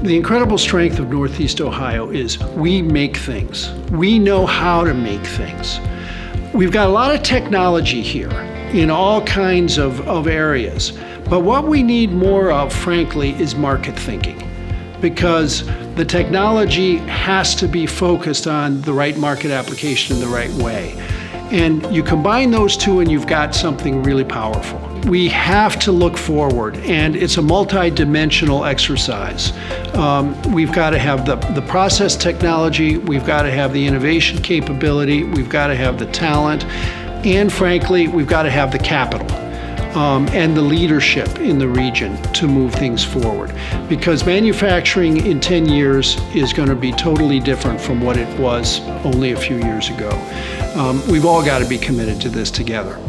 The incredible strength of Northeast Ohio is we make things. We know how to make things. We've got a lot of technology here in all kinds of areas, but what we need more of, frankly, is market thinking, because the technology has to be focused on the right market application in the right way. And you combine those two and you've got something really powerful. We have to look forward, and it's a multi-dimensional exercise. We've got to have the process technology, we've got to have the innovation capability, we've got to have the talent, and frankly, we've got to have the capital and the leadership in the region to move things forward. Because manufacturing in 10 years is going to be totally different from what it was only a few years ago. We've all got to be committed to this together.